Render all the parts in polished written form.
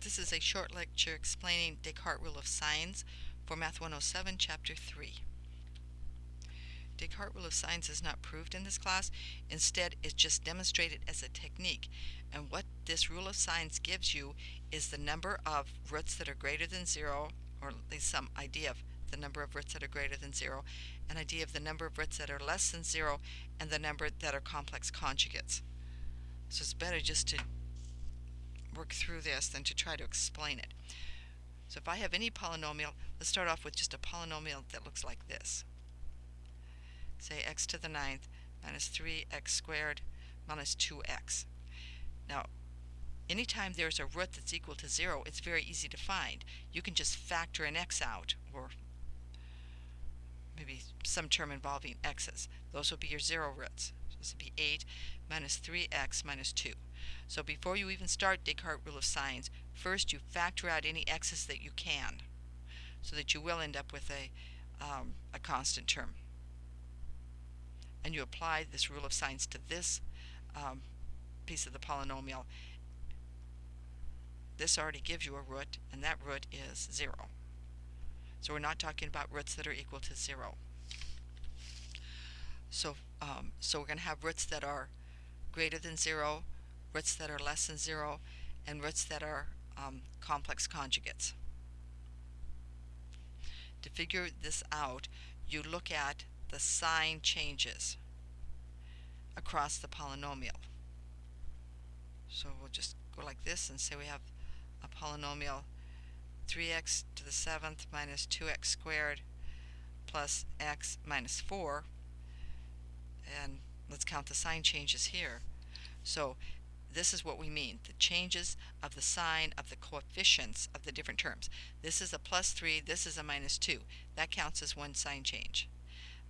This is a short lecture explaining Descartes' rule of signs for Math 107, Chapter 3. Descartes' rule of signs is not proved in this class. Instead, it's just demonstrated as a technique. And what this rule of signs gives you is the number of roots that are greater than 0, or at least some idea of the number of roots that are greater than 0, an idea of the number of roots that are less than 0, and the number that are complex conjugates. So it's better just to work through this than to try to explain it. So if I have any polynomial, let's start off with just a polynomial that looks like this. Say x to the 9th minus 3x squared minus 2x. Now, anytime there's a root that's equal to 0, it's very easy to find. You can just factor an x out, or maybe some term involving x's. Those will be your 0 roots. So this would be 8 minus 3x minus 2. So before you even start Descartes' rule of signs, first you factor out any x's that you can, so that you will end up with a constant term. And you apply this rule of signs to this piece of the polynomial. This already gives you a root, and that root is 0. So we're not talking about roots that are equal to 0. So we're going to have roots that are greater than 0, roots that are less than 0, and roots that are complex conjugates. To figure this out, you look at the sign changes across the polynomial. So we'll just go like this and say we have a polynomial 3x to the 7th minus 2x squared plus x minus 4. And let's count the sign changes here. So this is what we mean, the changes of the sign of the coefficients of the different terms. This is a plus 3, this is a minus 2. That counts as one sign change.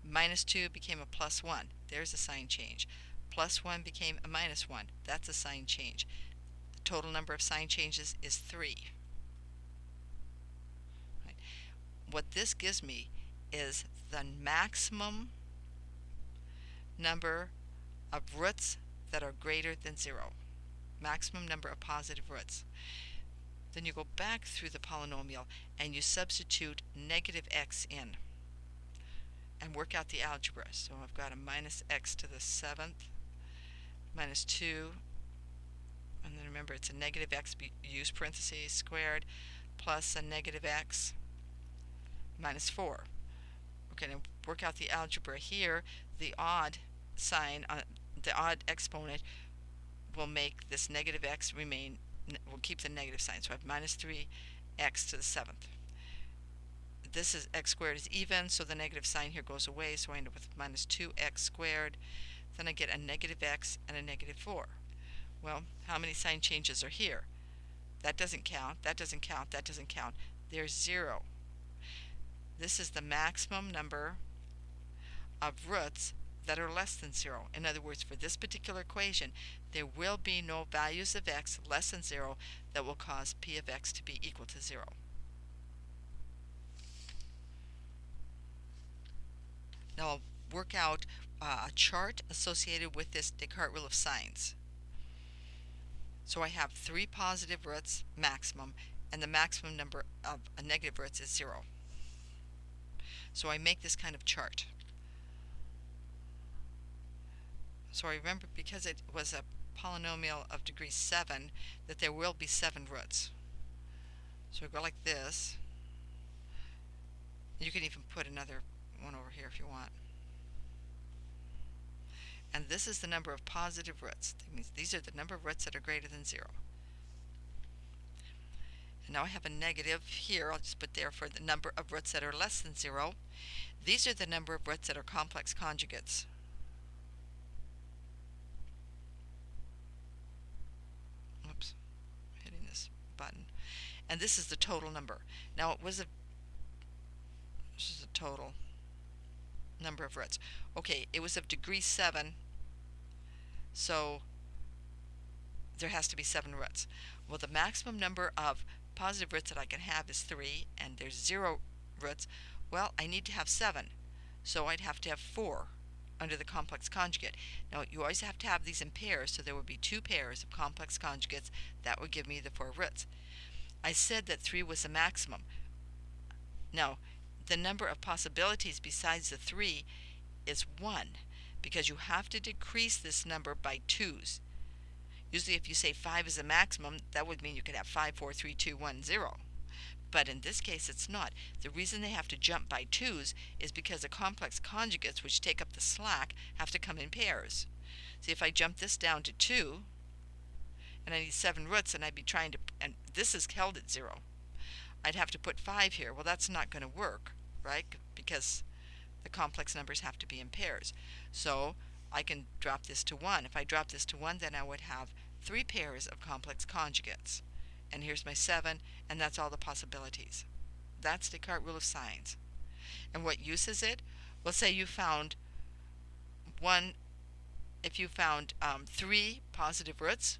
Minus 2 became a plus 1. There's a sign change. Plus 1 became a minus 1. That's a sign change. The total number of sign changes is 3. Right. What this gives me is the maximum number of roots that are greater than 0. Maximum number of positive roots. Then you go back through the polynomial and you substitute negative x in and work out the algebra. So I've got a minus x to the 7th minus 2, and then remember it's a negative x, use parentheses, squared, plus a negative x minus 4. Okay, now work out the algebra here. The odd sign, the odd exponent will make this negative x remain, will keep the negative sign. So I have minus 3x to the 7th. This is x squared is even, so the negative sign here goes away, so I end up with minus 2x squared. Then I get a negative x and a negative 4. Well, how many sign changes are here? That doesn't count, that doesn't count, that doesn't count. There's 0. This is the maximum number of roots that are less than 0. In other words, for this particular equation, there will be no values of x less than 0 that will cause p of x to be equal to 0. Now I'll work out a chart associated with this Descartes rule of signs. So I have 3 positive roots maximum, and the maximum number of negative roots is 0. So I make this kind of chart. So I remember, because it was a polynomial of degree 7, that there will be 7 roots. So I go like this. You can even put another one over here if you want. And this is the number of positive roots. That means these are the number of roots that are greater than 0. And now I have a negative here. I'll just put there for the number of roots that are less than 0. These are the number of roots that are complex conjugates. Oops, hitting this button. And this is the total number. Now this is a total number of roots. Okay, it was of degree 7, so there has to be 7 roots. Well, the maximum number of positive roots that I can have is 3, and there's 0 roots. Well, I need to have 7, so I'd have to have 4 under the complex conjugate. Now, you always have to have these in pairs, so there would be 2 pairs of complex conjugates. That would give me the 4 roots. I said that 3 was the maximum. Now, the number of possibilities besides the 3 is 1, because you have to decrease this number by 2's. Usually if you say 5 is the maximum, that would mean you could have 5, 4, 3, 2, 1, 0. But in this case, it's not. The reason they have to jump by 2's is because the complex conjugates, which take up the slack, have to come in pairs. See, if I jump this down to 2, and I need 7 roots, and I'd be trying to, and this is held at 0, I'd have to put 5 here. Well, that's not going to work, right? Because the complex numbers have to be in pairs. So I can drop this to 1. If I drop this to 1, then I would have 3 pairs of complex conjugates. And here's my 7, and that's all the possibilities. That's Descartes' rule of signs. And what use is it? Well, say you found if you found 3 positive roots,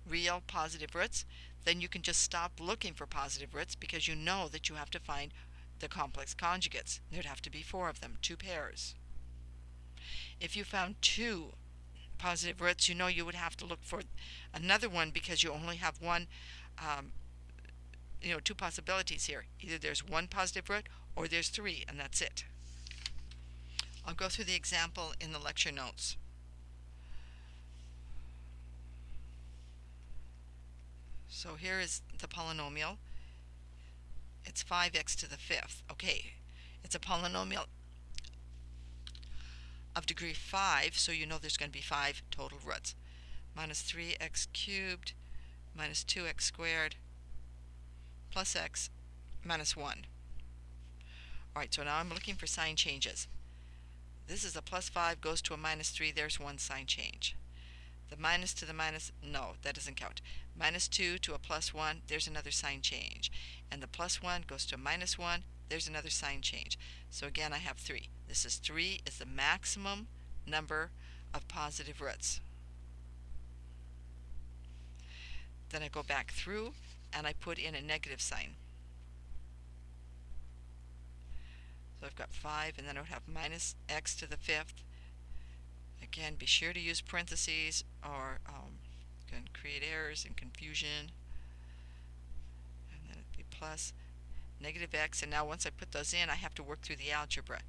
real positive roots, then you can just stop looking for positive roots, because you know that you have to find the complex conjugates. There'd have to be 4 of them, 2 pairs. If you found 2 positive roots, you know you would have to look for another one, because you only have 2 possibilities here. Either there's 1 positive root or there's 3, and that's it. I'll go through the example in the lecture notes. So here is the polynomial. It's 5x to the 5th. Okay, it's a polynomial of degree 5, so you know there's going to be 5 total roots. Minus 3x cubed minus 2x squared plus x minus 1. Alright, so now I'm looking for sign changes. This is a plus 5 goes to a minus 3. There's one sign change. The minus to the minus, no, that doesn't count. Minus 2 to a plus 1, there's another sign change. And the plus 1 goes to a minus 1, there's another sign change. So again, I have 3. This is 3 is the maximum number of positive roots. Then I go back through and I put in a negative sign. So I've got 5, and then I would have minus x to the 5th. Again, be sure to use parentheses, or you can create errors and confusion. And then it'd be plus negative x, and now once I put those in, I have to work through the algebra.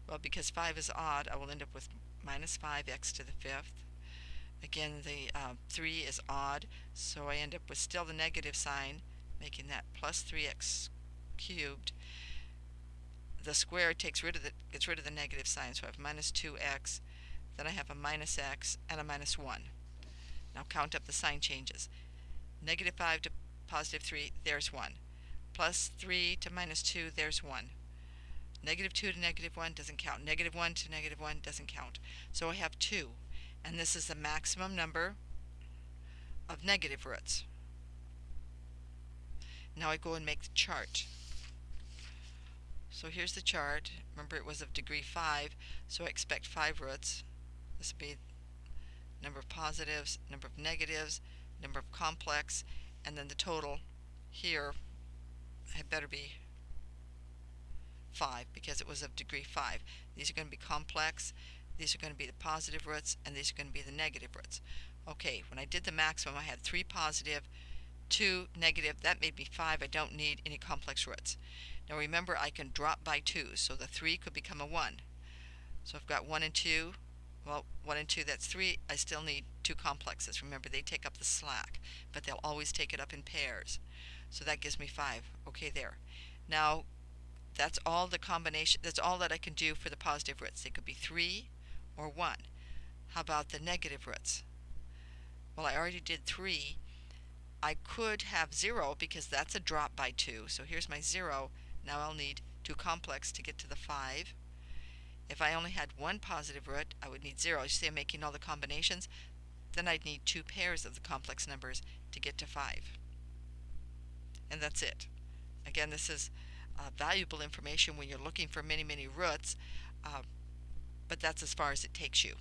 Well, because 5 is odd, I will end up with minus 5x to the 5th. Again, the 3 is odd, so I end up with still the negative sign, making that plus 3x cubed. The square gets rid of the negative sign, so I have minus 2x, then I have a minus x and a minus 1. Now count up the sign changes. Negative 5 to positive 3, there's 1. Plus 3 to minus 2, there's 1. Negative 2 to negative 1 doesn't count. Negative 1 to negative 1 doesn't count. So I have 2, and this is the maximum number of negative roots. Now I go and make the chart. So here's the chart. Remember, it was of degree 5, so I expect 5 roots. This would be number of positives, number of negatives, number of complex, and then the total here had better be 5, because it was of degree 5. These are going to be complex, these are going to be the positive roots, and these are going to be the negative roots. Okay, when I did the maximum, I had 3 positive, 2 negative. That made me 5. I don't need any complex roots. Now remember, I can drop by 2, so the 3 could become a 1. So I've got 1 and 2. Well, 1 and 2, that's 3. I still need 2 complexes. Remember, they take up the slack, but they'll always take it up in pairs. So that gives me 5. Okay, there. Now, that's all the combination. That's all that I can do for the positive roots. They could be 3 or 1. How about the negative roots? Well, I already did 3. I could have 0, because that's a drop by 2. So here's my 0. Now I'll need 2 complex to get to the 5. If I only had 1 positive root, I would need 0. You see, I'm making all the combinations. Then I'd need 2 pairs of the complex numbers to get to 5. And that's it. Again, this is valuable information when you're looking for many, many roots, but that's as far as it takes you.